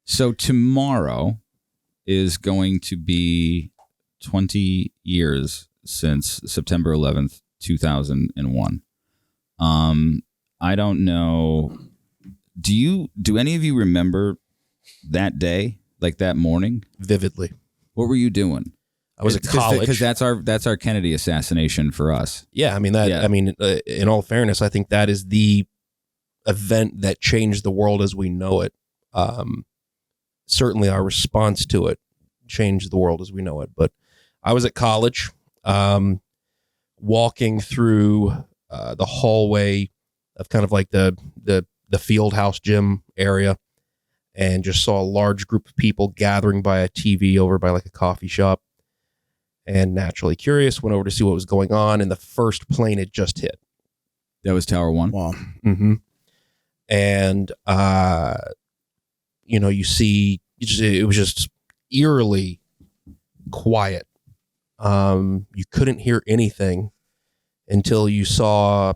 So tomorrow is going to be 20 years since September 11th, 2001. I don't know. Do any of you remember that day, like that morning? Vividly. What were you doing? I was at college. Because that's our Kennedy assassination for us. Yeah, I mean in all fairness, I think that is the event that changed the world as we know it. Certainly our response to it changed the world as we know it. But I was at college, walking through the hallway of kind of like the field house gym area, and just saw a large group of people gathering by a TV over by like a coffee shop. And naturally curious, went over to see what was going on, and the first plane had just hit. That was Tower 1? Wow. Mm-hmm. And, you see, it was just eerily quiet. You couldn't hear anything until you saw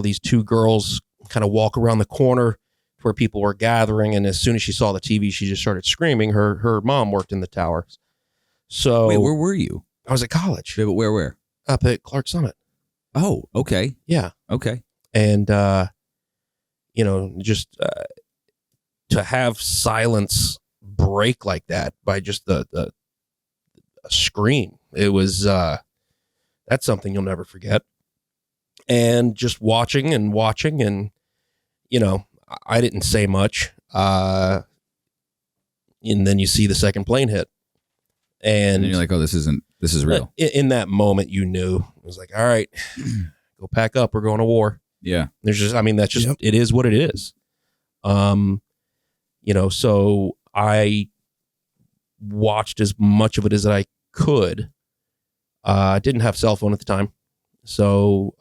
these two girls kind of walk around the corner where people were gathering. And as soon as she saw the TV, she just started screaming. Her mom worked in the towers. So wait, where were you? I was at college. Yeah, but where? Up at Clark Summit. Oh, okay. Yeah. Okay. And, just to have silence break like that by just the scream, it was, that's something you'll never forget. And just watching, and, I didn't say much. And then you see the second plane hit. And you're like, oh, this is real. In that moment, you knew. It was like, all right, go pack up. We're going to war. Yeah. There's just, that's just, It is what it is. So I watched as much of it as I could. I didn't have a cell phone at the time. So,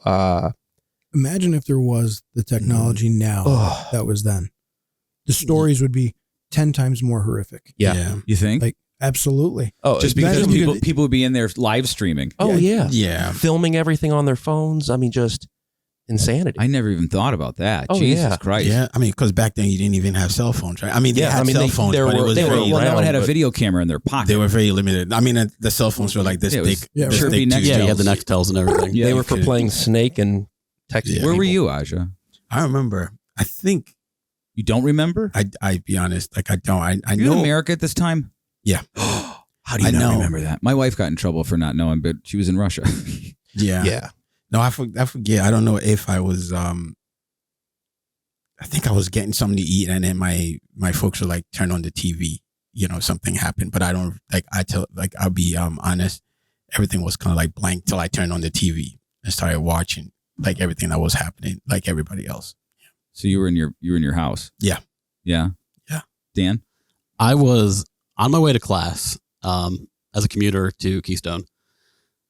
imagine if there was the technology now that was then. The stories would be 10 times more horrific. Yeah. You think? Like, absolutely. Oh, just because people would be in there live streaming. Oh, yeah. Yeah. Filming everything on their phones. Just insanity. I never even thought about that. Oh, Jesus yeah. Christ. Yeah, because back then you didn't even have cell phones, right? They had cell phones, but it was no one had a but video camera in their pocket. they were very limited. The cell phones were like this thick. Sure, be next. Yeah, you had the Nextels and everything. Yeah, they were for playing Snake and texting. Where were you, Aja? I remember. I think you don't remember. I be honest, like I don't. I you know in America at this time. Yeah. How do you not remember that? My wife got in trouble for not knowing, but she was in Russia. Yeah. No, I forget. I don't know if I was. I think I was getting something to eat, and then my folks were like, "Turn on the TV." Something happened, but I don't I'll be honest. Everything was kind of like blank till I turned on the TV and started watching like everything that was happening, like everybody else. So you were in your house. Yeah. Yeah. Yeah. Dan? I was on my way to class as a commuter to Keystone.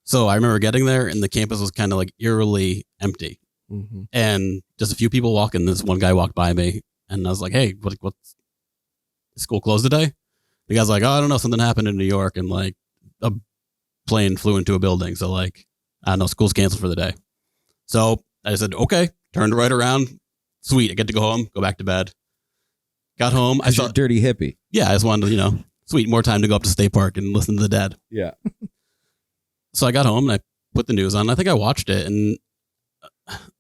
So I remember getting there and the campus was kind of like eerily empty. Mm-hmm. And just a few people walking. This one guy walked by me and I was like, hey, what's school closed today? The guy's like, oh, I don't know. Something happened in New York and like a plane flew into a building. So like, I don't know, school's canceled for the day. So I said, okay, turned right around. Sweet. I get to go home, go back to bed. Got home. I saw dirty hippie. Yeah. I just wanted to, sweet, more time to go up to State Park and listen to the Dead. Yeah. So I got home and I put the news on. I think I watched it and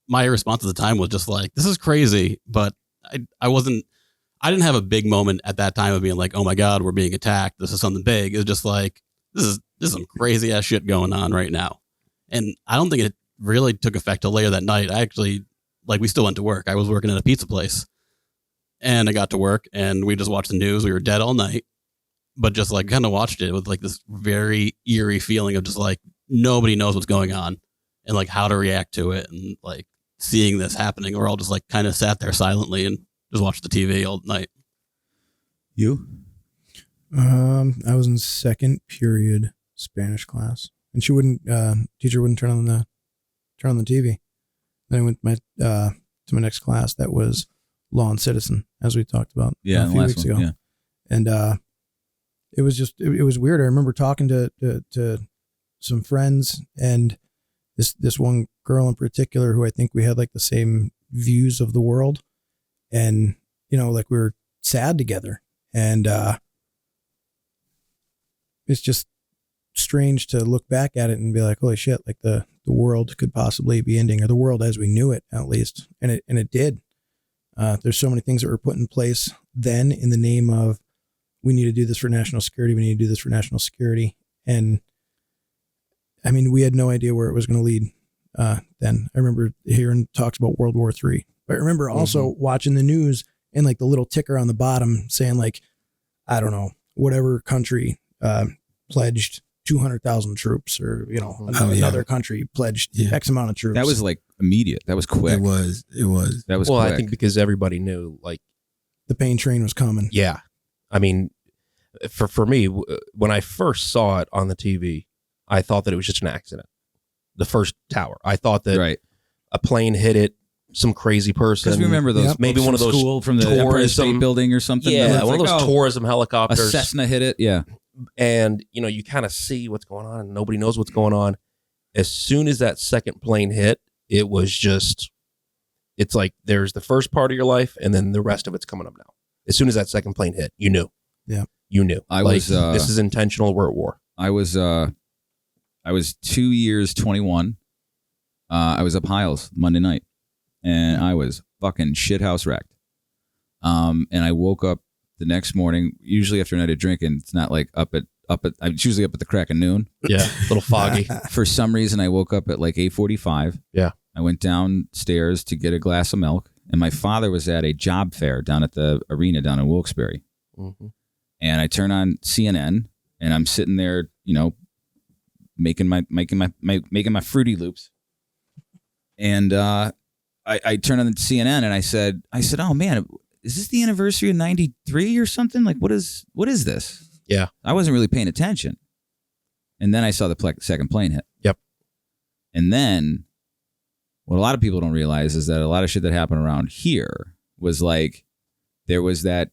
my response at the time was just like, this is crazy. But I didn't have a big moment at that time of being like, oh my God, we're being attacked. This is something big. It was just like, this is some crazy ass shit going on right now. And I don't think it really took effect till later that night. I actually, we still went to work. I was working at a pizza place and I got to work and we just watched the news. We were dead all night, but just kind of watched it with this very eerie feeling of just nobody knows what's going on and how to react to it. And seeing this happening, we're all just kind of sat there silently and just watched the TV all night. You? I was in second period Spanish class and teacher wouldn't turn on the TV. Then I went to my next class that was Law and Citizen, as we talked about a few weeks ago. Yeah. And it was it was weird. I remember talking to some friends and this one girl in particular who I think we had the same views of the world, and we were sad together. And it's just strange to look back at it and be like, holy shit, like the world could possibly be ending, or the world as we knew it, at least. And it did. There's so many things that were put in place then in the name of, we need to do this for national security. We need to do this for national security. And I mean, we had no idea where it was going to lead. Then I remember hearing talks about World War III, but I remember also watching the news and like the little ticker on the bottom saying like, I don't know, whatever country, pledged 200,000 troops, or, you know, another country pledged X amount of troops. That was like immediate. That was quick. It was. That was well, quick. I think because everybody knew, like, the pain train was coming. yeah. I mean, for me, when I first saw it on the TV, I thought that it was just an accident. The first tower. I thought that a plane hit it, some crazy person. Because remember those, maybe one of those school from the Empire State Building or something. Yeah, one of those tourism a helicopters. Cessna hit it. Yeah. And, you know, you kind of see what's going on and nobody knows what's going on. As soon as that second plane hit, it was just, it's like there's the first part of your life and then the rest of it's coming up now. As soon as that second plane hit, you knew. Yeah. You knew. I like, was, this is intentional. We're at war. I was 2 years, 21. I was up Hiles Monday night and I was fucking shithouse wrecked. And I woke up the next morning, usually after a night of drinking. It's not like I'm usually up at the crack of noon. Yeah. A little foggy. For some reason, I woke up at like 8:45. Yeah. I went downstairs to get a glass of milk, and my father was at a job fair down at the arena down in Wilkes-Barre. Mm-hmm. And And I turn on CNN, and I'm sitting there, you know, making my Fruity Loops. And I turned on the CNN, and I said, oh man, is this the anniversary of '93 or something? Like, what is this? Yeah. I wasn't really paying attention. And then I saw the second plane hit. Yep. And then what a lot of people don't realize is that a lot of shit that happened around here was like, there was that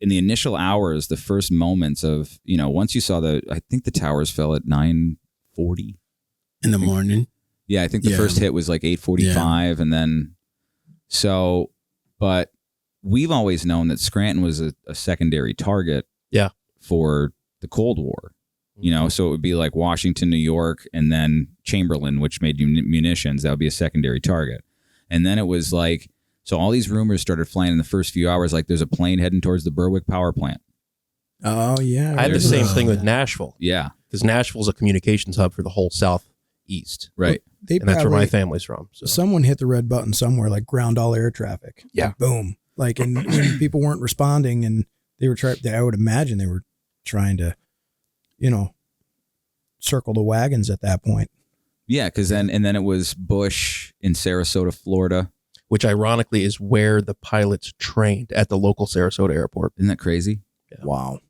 in the initial hours, the first moments of, you know, once you saw I think the towers fell at 9:40 in the morning. Yeah. I think the first hit was like 8:45. And then, but we've always known that Scranton was a secondary target for the Cold War, you know, so it would be like Washington, New York, and then Chamberlain, which made munitions. That would be a secondary target. And then it was like, so all these rumors started flying in the first few hours, like there's a plane heading towards the Berwick power plant. Oh, yeah. I had the same thing with Nashville. Yeah. Because Nashville's a communications hub for the whole Southeast. Right. And that's where my family's from. So. Someone hit the red button somewhere, like ground all air traffic. Yeah. Like, boom. Like, and people weren't responding, and they were I would imagine they were trying to, you know, circle the wagons at that point. Yeah. Cause then it was Bush in Sarasota, Florida. Which ironically is where the pilots trained at the local Sarasota airport. Isn't that crazy? Yeah. Wow.